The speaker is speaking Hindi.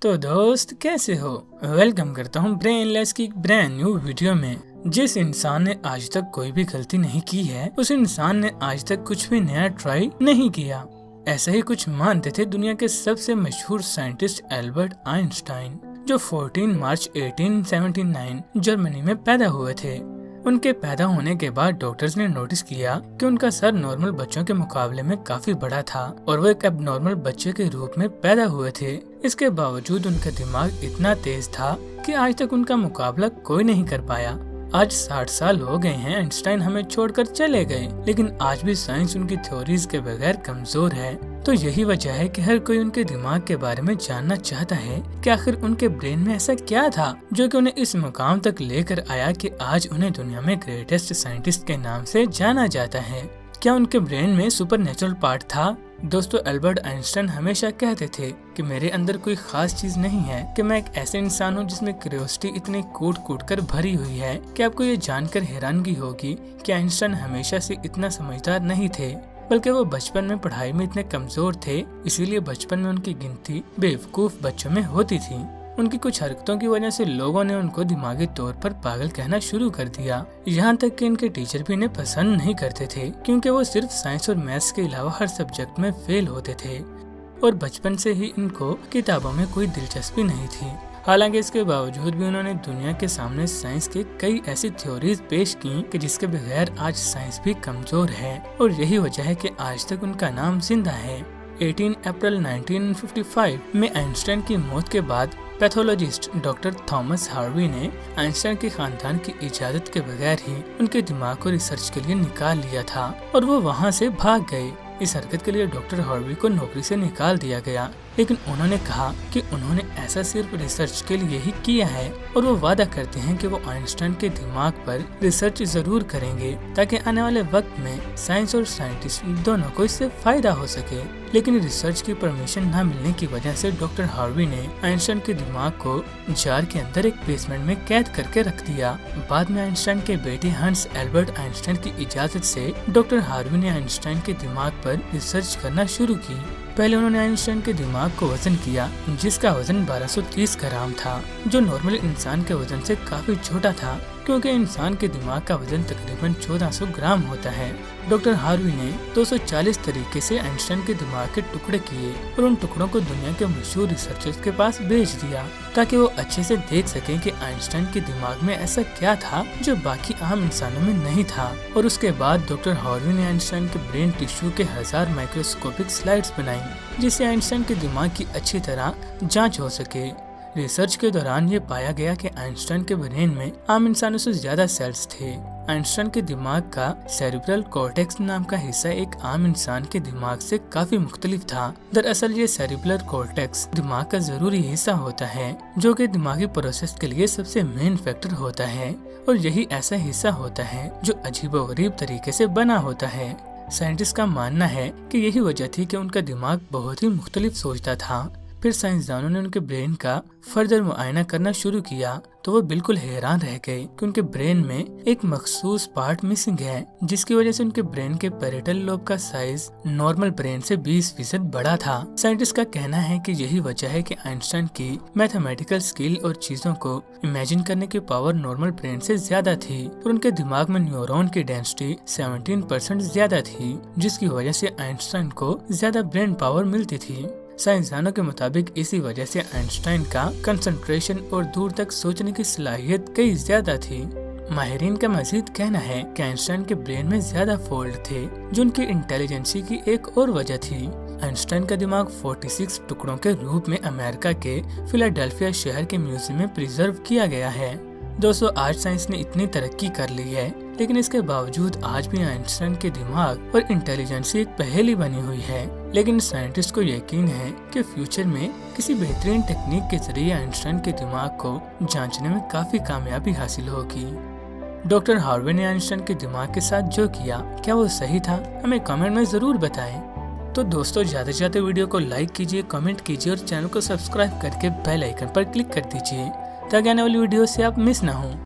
तो दोस्त कैसे हो। वेलकम करता हूँ ब्रेनलेस की ब्रांड न्यू वीडियो में। जिस इंसान ने आज तक कोई भी गलती नहीं की है, उस इंसान ने आज तक कुछ भी नया ट्राई नहीं किया। ऐसा ही कुछ मानते थे दुनिया के सबसे मशहूर साइंटिस्ट एल्बर्ट आइंस्टाइन, जो 14 मार्च 1879 जर्मनी में पैदा हुए थे। उनके पैदा होने के बाद डॉक्टर्स ने नोटिस किया कि उनका सर नॉर्मल बच्चों के मुकाबले में काफी बड़ा था और वो एक एबनॉर्मल बच्चे के रूप में पैदा हुए थे। इसके बावजूद उनका दिमाग इतना तेज था कि आज तक उनका मुकाबला कोई नहीं कर पाया। आज 60 साल हो गए हैं, आइंस्टाइन हमें छोड़कर चले गए, लेकिन आज भी साइंस उनकी थ्योरीज के बगैर कमजोर है। तो यही वजह है कि हर कोई उनके दिमाग के बारे में जानना चाहता है कि आखिर उनके ब्रेन में ऐसा क्या था जो कि उन्हें इस मुकाम तक लेकर आया कि आज उन्हें दुनिया में ग्रेटेस्ट साइंटिस्ट के नाम से जाना जाता है। क्या उनके ब्रेन में सुपरनेचुरल पार्ट था? दोस्तों, एल्बर्ट आइंस्टाइन हमेशा कहते थे कि मेरे अंदर कोई खास चीज नहीं है, कि मैं एक ऐसे इंसान हूँ जिसमें क्यूरियोसिटी इतनी कूट कूट कर भरी हुई है कि आपको ये जानकर हैरानगी होगी कि आइंस्टाइन हमेशा से इतना समझदार नहीं थे, बल्कि वो बचपन में पढ़ाई में इतने कमजोर थे, इसीलिए बचपन में उनकी गिनती बेवकूफ बच्चों में होती थी। उनकी कुछ हरकतों की वजह से लोगों ने उनको दिमागी तौर पर पागल कहना शुरू कर दिया। यहाँ तक कि इनके टीचर भी इन्हें पसंद नहीं करते थे, क्योंकि वो सिर्फ साइंस और मैथ्स के अलावा हर सब्जेक्ट में फेल होते थे और बचपन से ही इनको किताबों में कोई दिलचस्पी नहीं थी। हालांकि इसके बावजूद भी उन्होंने दुनिया के सामने साइंस के कई ऐसी थ्योरीज पेश की कि जिसके बगैर आज साइंस भी कमजोर है, और यही वजह है कि आज तक उनका नाम जिंदा है। 18 अप्रैल 1955 में आइंस्टाइन की मौत के बाद पैथोलॉजिस्ट डॉक्टर थॉमस हार्वी ने आइंस्टाइन के खानदान की इजाजत के बगैर ही उनके दिमाग को रिसर्च के लिए निकाल लिया था और वो वहाँ से भाग गए। इस हरकत के लिए डॉक्टर हार्वी को नौकरी से निकाल दिया गया, लेकिन उन्होंने कहा कि उन्होंने ऐसा सिर्फ रिसर्च के लिए ही किया है और वो वादा करते हैं कि वो आइंस्टाइन के दिमाग पर रिसर्च जरूर करेंगे ताकि आने वाले वक्त में साइंस और साइंटिस्ट दोनों को इससे फायदा हो सके। लेकिन रिसर्च की परमिशन न मिलने की वजह से डॉक्टर हार्वी ने आइंस्टाइन के दिमाग को जार के अंदर एक बेसमेंट में कैद करके रख दिया। बाद में आइंस्टाइन के बेटे हंस एल्बर्ट आइंस्टाइन की इजाजत से डॉक्टर हार्वी ने आइंस्टाइन के दिमाग पर रिसर्च करना शुरू की। पहले उन्होंने आइंस्टाइन के दिमाग को वजन किया, जिसका वजन 1230 ग्राम था, जो नॉर्मल इंसान के वजन से काफी छोटा था, क्योंकि इंसान के दिमाग का वजन तकरीबन 1400 ग्राम होता है। डॉक्टर हार्वी ने 240 तरीके से आइंस्टाइन के दिमाग के टुकड़े किए और उन टुकड़ों को दुनिया के मशहूर रिसर्चर्स के पास भेज दिया ताकि वो अच्छे से देख सकें कि आइंस्टाइन के दिमाग में ऐसा क्या था जो बाकी आम इंसानों में नहीं था। और उसके बाद डॉक्टर हार्वी ने आइंस्टाइन के ब्रेन टिश्यू के 1000 माइक्रोस्कोपिक स्लाइड्स बनाई, जिससे आइंस्टाइन के दिमाग की अच्छी तरह जाँच हो सके। रिसर्च के दौरान ये पाया गया कि आइंस्टाइन के ब्रेन में आम इंसानों से ज्यादा सेल्स थे। आइंस्टाइन के दिमाग का सेरिब्रल कॉर्टेक्स नाम का हिस्सा एक आम इंसान के दिमाग से काफी मुख्तलिफ था। दरअसल ये सेरिब्रल कॉर्टेक्स दिमाग का जरूरी हिस्सा होता है, जो कि दिमागी प्रोसेस के लिए सबसे मेन फैक्टर होता है, और यही ऐसा हिस्सा होता है जो अजीबोगरीब तरीके से बना होता है। साइंटिस्ट का मानना है कि यही वजह थी कि उनका दिमाग बहुत ही मुख्तलिफ सोचता था। फिर साइंसदानों ने उनके ब्रेन का फर्दर मुआयना करना शुरू किया तो वो बिल्कुल हैरान रह गए कि उनके ब्रेन में एक मखसूस पार्ट मिसिंग है, जिसकी वजह से उनके ब्रेन के पैरेटल लोब का साइज नॉर्मल ब्रेन से 20% बड़ा था। साइंटिस्ट का कहना है कि यही वजह है कि आइंस्टाइन की मैथमेटिकल स्किल और चीजों को इमेजिन करने की पावर नॉर्मल ब्रेन से ज्यादा थी, और उनके दिमाग में न्यूरॉन की डेंसिटी 17% ज्यादा थी, जिसकी वजह से आइंस्टाइन को ज्यादा ब्रेन पावर मिलती थी। साइंसदानों के मुताबिक इसी वजह से आइंस्टाइन का कंसंट्रेशन और दूर तक सोचने की सलाहियत कई ज्यादा थी। माहिरीन का मजीद कहना है कि आइंस्टाइन के ब्रेन में ज्यादा फोल्ड थे, जो उनकी इंटेलिजेंसी की एक और वजह थी। आइंस्टाइन का दिमाग 46 टुकड़ों के रूप में अमेरिका के फिलाडेल्फिया शहर के म्यूजियम में प्रिजर्व किया गया है। दोस्तों, आज साइंस ने इतनी तरक्की कर ली है, लेकिन इसके बावजूद आज भी आइंस्टाइन के दिमाग और इंटेलिजेंसी एक पहेली बनी हुई है। लेकिन साइंटिस्ट को यकीन है कि फ्यूचर में किसी बेहतरीन टेक्निक के जरिए आइंस्टाइन के दिमाग को जांचने में काफी कामयाबी हासिल होगी। डॉक्टर हार्वी ने आइंस्टाइन के दिमाग के साथ जो किया, क्या वो सही था? हमें कमेंट में जरूर बताएं। तो दोस्तों, ज्यादा से ज्यादा वीडियो को लाइक कीजिए, कमेंट कीजिए और चैनल को सब्सक्राइब करके बेल आइकन पर क्लिक कर दीजिए ताकि आने वाली वीडियो से आप मिस ना हो।